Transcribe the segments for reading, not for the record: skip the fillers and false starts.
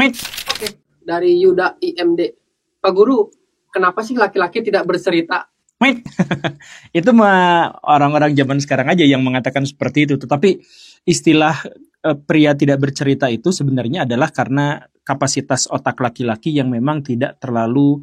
Oke, dari Yuda IMD. Pak Guru, kenapa sih laki-laki tidak bercerita? Itu mah orang-orang zaman sekarang aja yang mengatakan seperti itu. Tetapi istilah pria tidak bercerita itu sebenarnya adalah karena kapasitas otak laki-laki yang memang tidak terlalu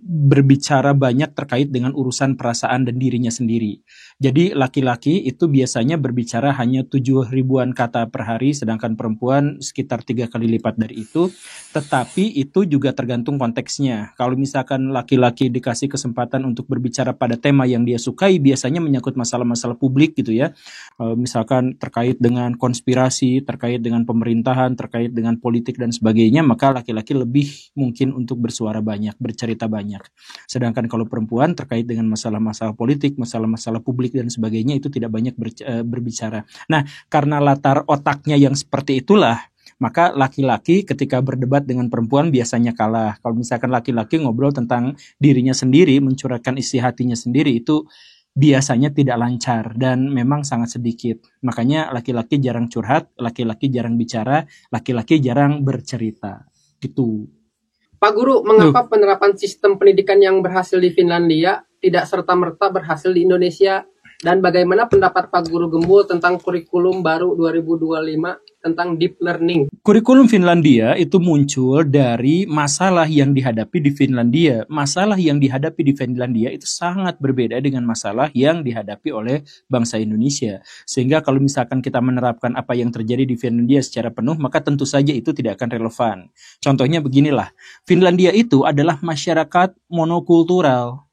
berbicara banyak terkait dengan urusan perasaan dan dirinya sendiri. Jadi laki-laki itu biasanya berbicara hanya 7.000-an kata per hari, sedangkan perempuan sekitar 3 kali lipat dari itu. Tetapi itu juga tergantung konteksnya. Kalau misalkan laki-laki dikasih kesempatan untuk berbicara pada tema yang dia sukai, biasanya menyangkut masalah-masalah publik gitu ya. Misalkan terkait dengan konspirasi, terkait dengan pemerintahan, terkait dengan politik dan sebagainya, maka laki-laki lebih mungkin untuk bersuara banyak, bercerita banyak. Sedangkan kalau perempuan terkait dengan masalah-masalah politik, masalah-masalah publik dan sebagainya itu tidak banyak berbicara. Nah, karena latar otaknya yang seperti itulah, maka laki-laki ketika berdebat dengan perempuan biasanya kalah. Kalau misalkan laki-laki ngobrol tentang dirinya sendiri, mencurahkan isi hatinya sendiri, itu biasanya tidak lancar dan memang sangat sedikit. Makanya laki-laki jarang curhat, laki-laki jarang bicara, laki-laki jarang bercerita. Gitu. Pak Guru, mengapa penerapan sistem pendidikan yang berhasil di Finlandia tidak serta-merta berhasil di Indonesia? Dan bagaimana pendapat Pak Guru Gembul tentang kurikulum baru 2025 tentang deep learning? Kurikulum Finlandia itu muncul dari masalah yang dihadapi di Finlandia. Masalah yang dihadapi di Finlandia itu sangat berbeda dengan masalah yang dihadapi oleh bangsa Indonesia. Sehingga kalau misalkan kita menerapkan apa yang terjadi di Finlandia secara penuh, maka tentu saja itu tidak akan relevan. Contohnya beginilah, Finlandia itu adalah masyarakat monokultural.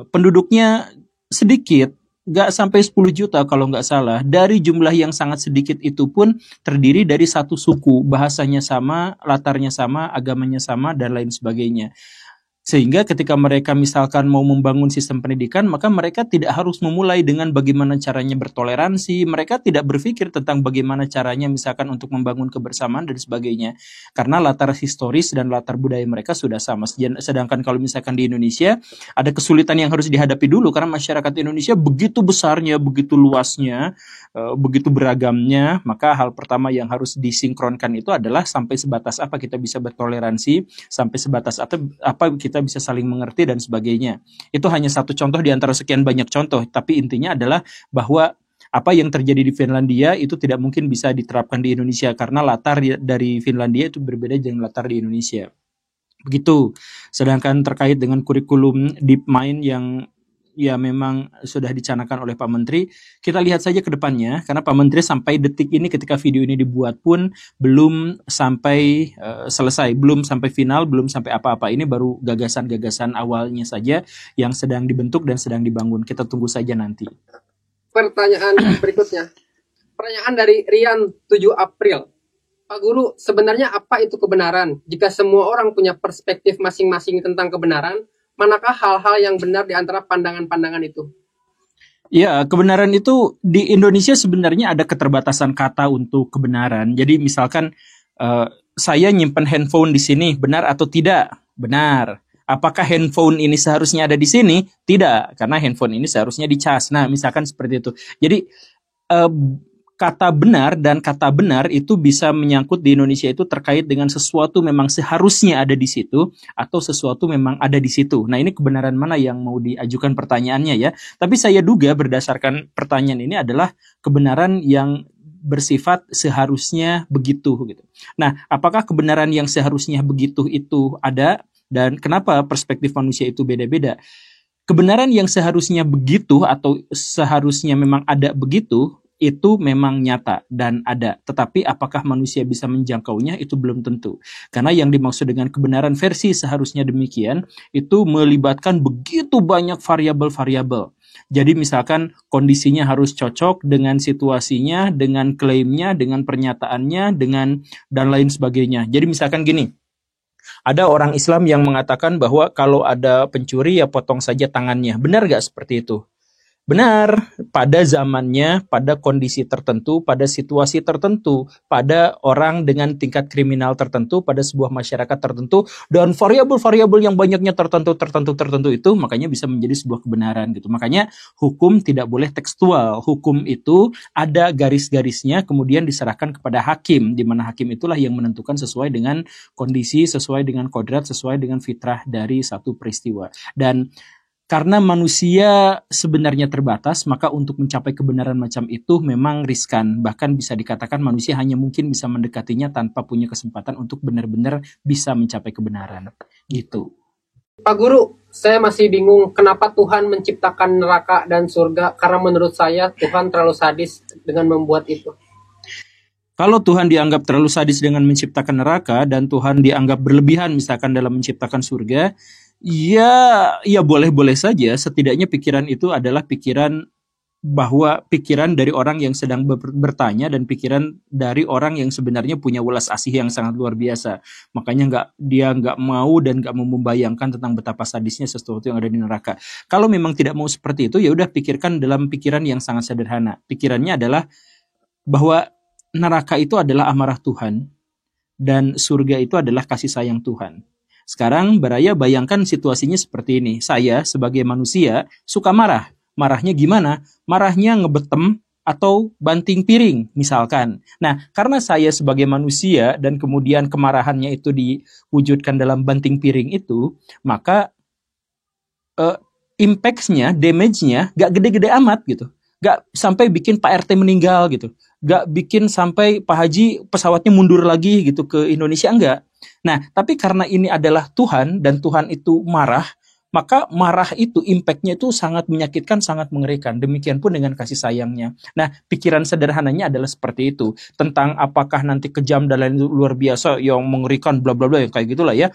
Penduduknya sedikit, nggak sampai 10 juta kalau nggak salah. Dari jumlah yang sangat sedikit itu pun terdiri dari satu suku, bahasanya sama, latarnya sama, agamanya sama, dan lain sebagainya. Sehingga ketika mereka misalkan mau membangun sistem pendidikan, maka mereka tidak harus memulai dengan bagaimana caranya bertoleransi, mereka tidak berpikir tentang bagaimana caranya misalkan untuk membangun kebersamaan dan sebagainya. Karena latar historis dan latar budaya mereka sudah sama. Sedangkan kalau misalkan di Indonesia, ada kesulitan yang harus dihadapi dulu, karena masyarakat Indonesia begitu besarnya, begitu luasnya, begitu beragamnya, maka hal pertama yang harus disinkronkan itu adalah sampai sebatas apa kita bisa bertoleransi, sampai sebatas apa kita bisa saling mengerti dan sebagainya. Itu hanya satu contoh di antara sekian banyak contoh, tapi intinya adalah bahwa apa yang terjadi di Finlandia itu tidak mungkin bisa diterapkan di Indonesia karena latar dari Finlandia itu berbeda dengan latar di Indonesia. Begitu. Sedangkan terkait dengan kurikulum DeepMind yang ya memang sudah dicanangkan oleh Pak Menteri, kita lihat saja ke depannya, karena Pak Menteri sampai detik ini ketika video ini dibuat pun belum sampai selesai, belum sampai final, belum sampai apa-apa. Ini baru gagasan-gagasan awalnya saja yang sedang dibentuk dan sedang dibangun. Kita tunggu saja nanti. Pertanyaan berikutnya. Pertanyaan dari Rian 7 April. Pak Guru, sebenarnya apa itu kebenaran? Jika semua orang punya perspektif masing-masing tentang kebenaran, manakah hal-hal yang benar di antara pandangan-pandangan itu? Ya, kebenaran itu di Indonesia sebenarnya ada keterbatasan kata untuk kebenaran. Jadi misalkan saya nyimpen handphone di sini, benar atau tidak? Benar. Apakah handphone ini seharusnya ada di sini? Tidak, karena handphone ini seharusnya dicas. Nah, misalkan seperti itu. Jadi kata benar dan kata benar itu bisa menyangkut di Indonesia itu terkait dengan sesuatu memang seharusnya ada di situ atau sesuatu memang ada di situ. Nah, ini kebenaran mana yang mau diajukan pertanyaannya ya. Tapi saya duga berdasarkan pertanyaan ini adalah kebenaran yang bersifat seharusnya begitu gitu. Nah, apakah kebenaran yang seharusnya begitu itu ada dan kenapa perspektif manusia itu beda-beda? Kebenaran yang seharusnya begitu atau seharusnya memang ada begitu itu memang nyata dan ada. Tetapi apakah manusia bisa menjangkaunya itu belum tentu. Karena yang dimaksud dengan kebenaran versi seharusnya demikian itu melibatkan begitu banyak variabel-variabel. Jadi misalkan kondisinya harus cocok dengan situasinya, dengan klaimnya, dengan pernyataannya, dengan dan lain sebagainya. Jadi misalkan gini, ada orang Islam yang mengatakan bahwa kalau ada pencuri ya potong saja tangannya. Benar gak seperti itu? Benar, pada zamannya, pada kondisi tertentu, pada situasi tertentu, pada orang dengan tingkat kriminal tertentu, pada sebuah masyarakat tertentu, dan variabel-variabel yang banyaknya tertentu itu, makanya bisa menjadi sebuah kebenaran gitu. Makanya hukum tidak boleh tekstual. Hukum itu ada garis-garisnya, kemudian diserahkan kepada hakim, di mana hakim itulah yang menentukan sesuai dengan kondisi, sesuai dengan kodrat, sesuai dengan fitrah dari satu peristiwa. Dan karena manusia sebenarnya terbatas, maka untuk mencapai kebenaran macam itu memang riskan. Bahkan bisa dikatakan manusia hanya mungkin bisa mendekatinya tanpa punya kesempatan untuk benar-benar bisa mencapai kebenaran. Gitu. Pak Guru, saya masih bingung kenapa Tuhan menciptakan neraka dan surga, karena menurut saya Tuhan terlalu sadis dengan membuat itu. Kalau Tuhan dianggap terlalu sadis dengan menciptakan neraka dan Tuhan dianggap berlebihan misalkan dalam menciptakan surga, ya boleh-boleh saja. Setidaknya pikiran itu adalah pikiran bahwa pikiran dari orang yang sedang bertanya dan pikiran dari orang yang sebenarnya punya welas asih yang sangat luar biasa. Makanya dia nggak mau dan nggak mau membayangkan tentang betapa sadisnya sesuatu yang ada di neraka. Kalau memang tidak mau seperti itu, ya udah pikirkan dalam pikiran yang sangat sederhana. Pikirannya adalah bahwa neraka itu adalah amarah Tuhan dan surga itu adalah kasih sayang Tuhan. Sekarang Baraya bayangkan situasinya seperti ini. Saya sebagai manusia suka marah. Marahnya gimana? Marahnya ngebetem atau banting piring misalkan. Nah, karena saya sebagai manusia dan kemudian kemarahannya itu diwujudkan dalam banting piring itu, maka impact-nya, damage-nya gak gede-gede amat gitu. Gak sampai bikin Pak RT meninggal gitu. Gak bikin sampai Pak Haji pesawatnya mundur lagi gitu ke Indonesia, enggak. Nah, tapi karena ini adalah Tuhan dan Tuhan itu marah, maka marah itu impact-nya itu sangat menyakitkan, sangat mengerikan. Demikian pun dengan kasih sayangnya. Nah, pikiran sederhananya adalah seperti itu. Tentang apakah nanti kejam dan lain luar biasa yang mengerikan bla bla bla yang kayak gitulah ya.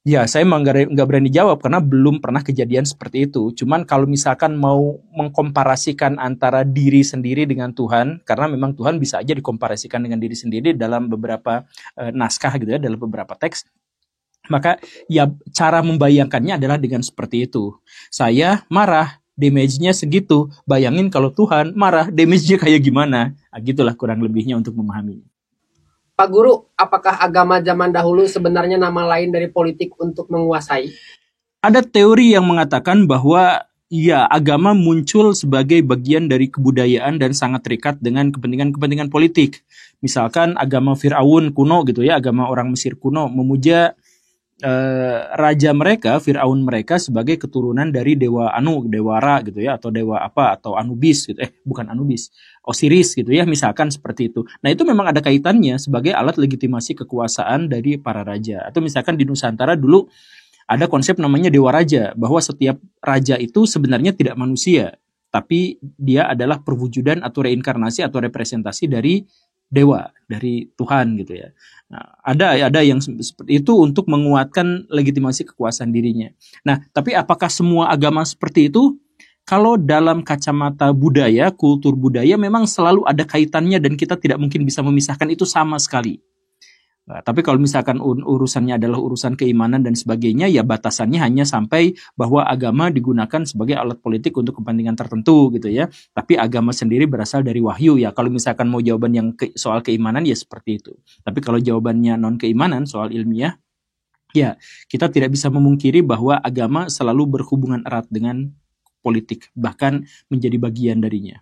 Ya, saya emang nggak berani jawab karena belum pernah kejadian seperti itu. Cuman kalau misalkan mau mengkomparasikan antara diri sendiri dengan Tuhan, karena memang Tuhan bisa aja dikomparasikan dengan diri sendiri dalam beberapa naskah gitu ya, dalam beberapa teks. Maka ya cara membayangkannya adalah dengan seperti itu. Saya marah, damage-nya segitu. Bayangin kalau Tuhan marah, damage-nya kayak gimana. Nah, gitulah kurang lebihnya untuk memahaminya. Pak Guru, apakah agama zaman dahulu sebenarnya nama lain dari politik untuk menguasai? Ada teori yang mengatakan bahwa ya agama muncul sebagai bagian dari kebudayaan dan sangat terikat dengan kepentingan-kepentingan politik. Misalkan agama Fir'aun kuno gitu ya, agama orang Mesir kuno memuja raja mereka, Fir'aun mereka sebagai keturunan dari dewa dewa Ra gitu ya, atau dewa apa, atau Anubis gitu. Bukan Anubis, Osiris gitu ya, misalkan seperti itu. Nah, itu memang ada kaitannya sebagai alat legitimasi kekuasaan dari para raja. Atau misalkan di Nusantara dulu ada konsep namanya dewa raja, bahwa setiap raja itu sebenarnya tidak manusia, tapi dia adalah perwujudan atau reinkarnasi atau representasi dari dewa, dari Tuhan gitu ya. Nah, ada yang seperti itu untuk menguatkan legitimasi kekuasaan dirinya. Nah, tapi apakah semua agama seperti itu? Kalau dalam kacamata budaya, kultur budaya memang selalu ada kaitannya dan kita tidak mungkin bisa memisahkan itu sama sekali. Nah, tapi kalau misalkan urusannya adalah urusan keimanan dan sebagainya, ya batasannya hanya sampai bahwa agama digunakan sebagai alat politik untuk kepentingan tertentu gitu ya. Tapi agama sendiri berasal dari wahyu ya. Kalau misalkan mau jawaban yang soal keimanan ya seperti itu. Tapi kalau jawabannya non keimanan soal ilmiah, ya kita tidak bisa memungkiri bahwa agama selalu berhubungan erat dengan politik, bahkan menjadi bagian darinya.